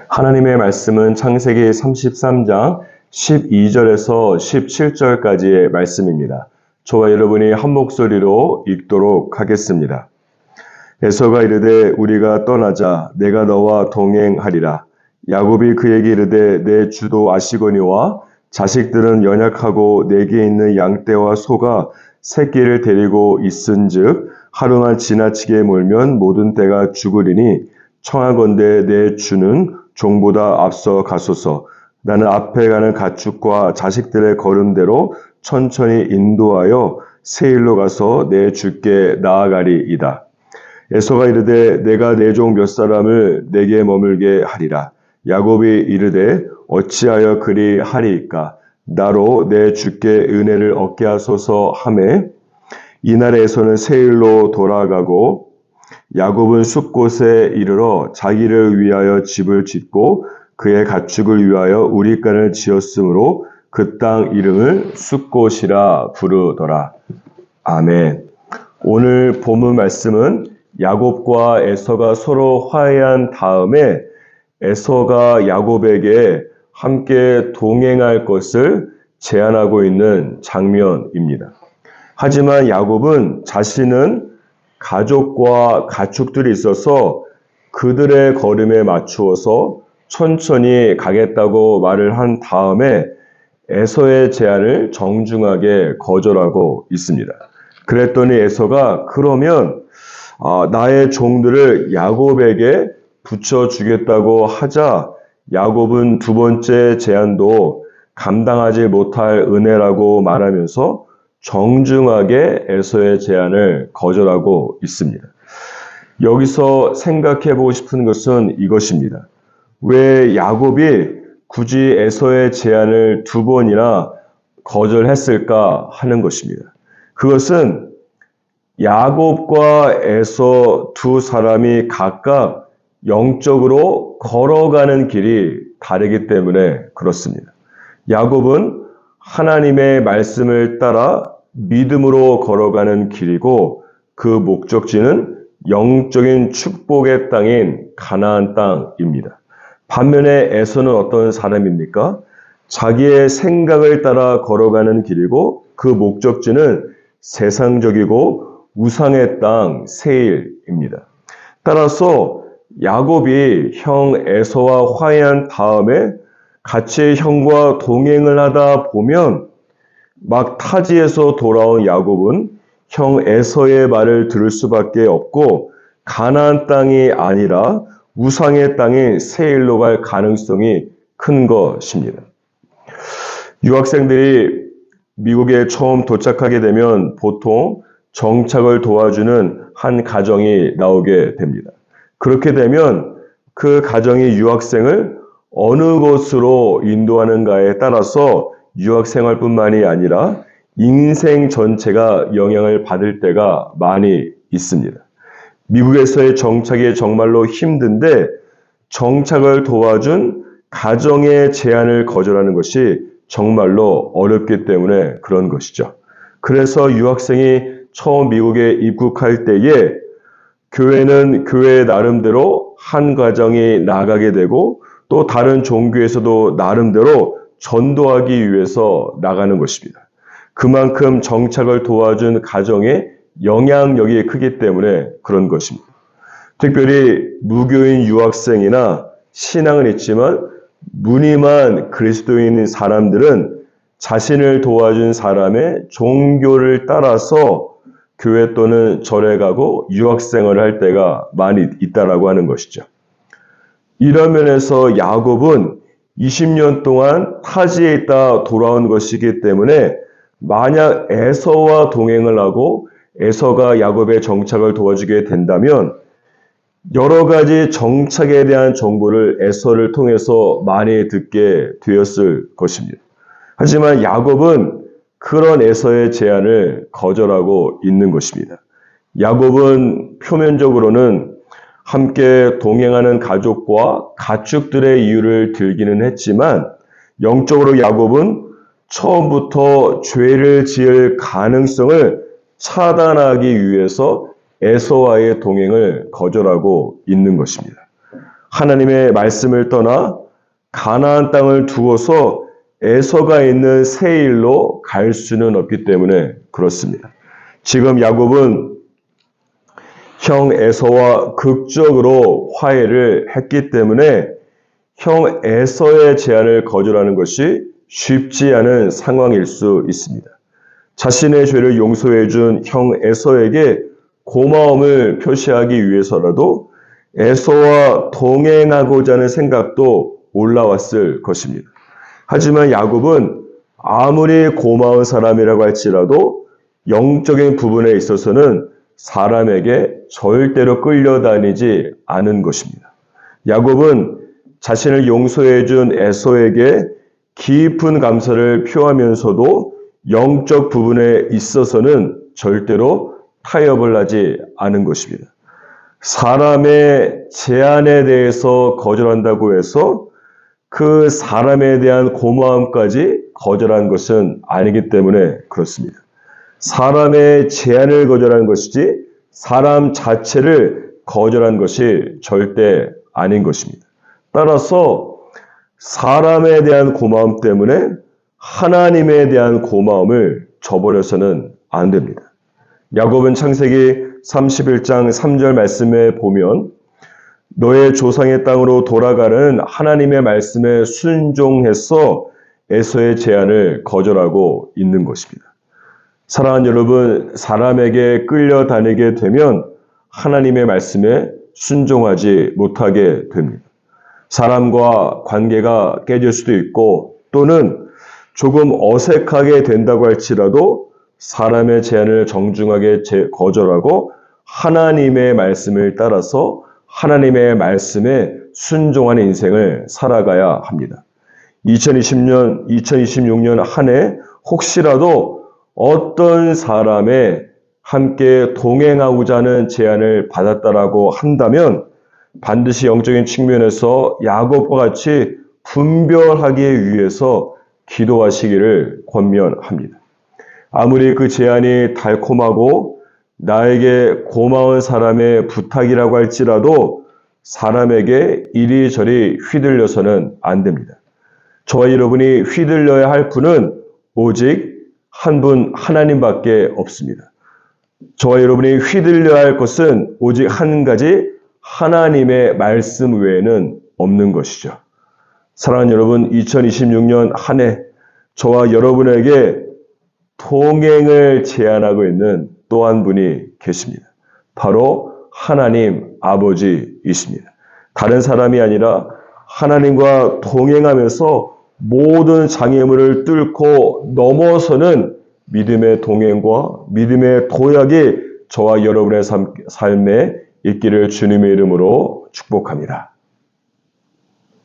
하나님의 말씀은 창세기 33장 12절에서 17절까지의 말씀입니다. 저와 여러분이 한 목소리로 읽도록 하겠습니다. 에서가 이르되 우리가 떠나자 내가 너와 동행하리라. 야곱이 그에게 이르되 내 주도 아시거니와 자식들은 연약하고 내게 있는 양떼와 소가 새끼를 데리고 있은즉 하루만 지나치게 몰면 모든 떼가 죽으리니 청하건대 내 주는 종보다 앞서 가소서. 나는 앞에 가는 가축과 자식들의 걸음대로 천천히 인도하여 세일로 가서 내 주께 나아가리이다. 에서가 이르되 내가 내 종 몇 사람을 내게 머물게 하리라. 야곱이 이르되 어찌하여 그리 하리이까. 나로 내 주께 은혜를 얻게 하소서 하매 이날에 에서는 세일로 돌아가고 야곱은 숲곳에 이르러 자기를 위하여 집을 짓고 그의 가축을 위하여 우리간을 지었으므로 그 땅 이름을 숲곳이라 부르더라. 아멘. 오늘 본문 말씀은 야곱과 에서가 서로 화해한 다음에 에서가 야곱에게 함께 동행할 것을 제안하고 있는 장면입니다. 하지만 야곱은 자신은 가족과 가축들이 있어서 그들의 걸음에 맞추어서 천천히 가겠다고 말을 한 다음에 에서의 제안을 정중하게 거절하고 있습니다. 그랬더니 에서가 그러면 나의 종들을 야곱에게 붙여주겠다고 하자 야곱은 두 번째 제안도 감당하지 못할 은혜라고 말하면서 정중하게 에서의 제안을 거절하고 있습니다. 여기서 생각해 보고 싶은 것은 이것입니다. 왜 야곱이 굳이 에서의 제안을 두 번이나 거절했을까 하는 것입니다. 그것은 야곱과 에서 두 사람이 각각 영적으로 걸어가는 길이 다르기 때문에 그렇습니다. 야곱은 하나님의 말씀을 따라 믿음으로 걸어가는 길이고 그 목적지는 영적인 축복의 땅인 가나안 땅입니다. 반면에 에서는 어떤 사람입니까? 자기의 생각을 따라 걸어가는 길이고 그 목적지는 세상적이고 우상의 땅 세일입니다. 따라서 야곱이 형 에서와 화해한 다음에 같이 형과 동행을 하다 보면 막 타지에서 돌아온 야곱은 형 에서의 말을 들을 수밖에 없고 가나안 땅이 아니라 우상의 땅인 세일로 갈 가능성이 큰 것입니다. 유학생들이 미국에 처음 도착하게 되면 보통 정착을 도와주는 한 가정이 나오게 됩니다. 그렇게 되면 그 가정이 유학생을 어느 곳으로 인도하는가에 따라서 유학생활뿐만이 아니라 인생 전체가 영향을 받을 때가 많이 있습니다. 미국에서의 정착이 정말로 힘든데 정착을 도와준 가정의 제안을 거절하는 것이 정말로 어렵기 때문에 그런 것이죠. 그래서 유학생이 처음 미국에 입국할 때에 교회는 교회 나름대로 한 가정이 나가게 되고 또 다른 종교에서도 나름대로 전도하기 위해서 나가는 것입니다. 그만큼 정착을 도와준 가정의 영향력이 크기 때문에 그런 것입니다. 특별히 무교인 유학생이나 신앙은 있지만 무늬만 그리스도인인 사람들은 자신을 도와준 사람의 종교를 따라서 교회 또는 절에 가고 유학생활을 할 때가 많이 있다라고 하는 것이죠. 이런 면에서 야곱은 20년 동안 타지에 있다 돌아온 것이기 때문에 만약 에서와 동행을 하고 에서가 야곱의 정착을 도와주게 된다면 여러 가지 정착에 대한 정보를 에서를 통해서 많이 듣게 되었을 것입니다. 하지만 야곱은 그런 에서의 제안을 거절하고 있는 것입니다. 야곱은 표면적으로는 함께 동행하는 가족과 가축들의 이유를 들기는 했지만 영적으로 야곱은 처음부터 죄를 지을 가능성을 차단하기 위해서 에서와의 동행을 거절하고 있는 것입니다. 하나님의 말씀을 떠나 가나안 땅을 두고서 에서가 있는 세일로 갈 수는 없기 때문에 그렇습니다. 지금 야곱은 형 에서와 극적으로 화해를 했기 때문에 형 에서의 제안을 거절하는 것이 쉽지 않은 상황일 수 있습니다. 자신의 죄를 용서해 준 형 에서에게 고마움을 표시하기 위해서라도 에서와 동행하고자 하는 생각도 올라왔을 것입니다. 하지만 야곱은 아무리 고마운 사람이라고 할지라도 영적인 부분에 있어서는 사람에게 절대로 끌려다니지 않은 것입니다. 야곱은 자신을 용서해 준 에서에게 깊은 감사를 표하면서도 영적 부분에 있어서는 절대로 타협을 하지 않은 것입니다. 사람의 제안에 대해서 거절한다고 해서 그 사람에 대한 고마움까지 거절한 것은 아니기 때문에 그렇습니다. 사람의 제안을 거절한 것이지 사람 자체를 거절한 것이 절대 아닌 것입니다. 따라서 사람에 대한 고마움 때문에 하나님에 대한 고마움을 저버려서는 안 됩니다. 야곱은 창세기 31장 3절 말씀에 보면 너의 조상의 땅으로 돌아가는 하나님의 말씀에 순종해서 에서의 제안을 거절하고 있는 것입니다. 사랑하는 여러분, 사람에게 끌려다니게 되면 하나님의 말씀에 순종하지 못하게 됩니다. 사람과 관계가 깨질 수도 있고 또는 조금 어색하게 된다고 할지라도 사람의 제안을 정중하게 거절하고 하나님의 말씀을 따라서 하나님의 말씀에 순종하는 인생을 살아가야 합니다. 2026년 한 해 혹시라도 어떤 사람의 함께 동행하고자 하는 제안을 받았다라고 한다면 반드시 영적인 측면에서 야곱과 같이 분별하기 위해서 기도하시기를 권면합니다. 아무리 그 제안이 달콤하고 나에게 고마운 사람의 부탁이라고 할지라도 사람에게 이리저리 휘둘려서는 안 됩니다. 저와 여러분이 휘둘려야 할 분은 오직 한 분 하나님밖에 없습니다. 저와 여러분이 휘둘려야 할 것은 오직 한 가지 하나님의 말씀 외에는 없는 것이죠. 사랑하는 여러분, 2026년 한 해 저와 여러분에게 동행을 제안하고 있는 또 한 분이 계십니다. 바로 하나님 아버지이십니다. 다른 사람이 아니라 하나님과 동행하면서 모든 장애물을 뚫고 넘어서는 믿음의 동행과 믿음의 도약이 저와 여러분의 삶에 있기를 주님의 이름으로 축복합니다.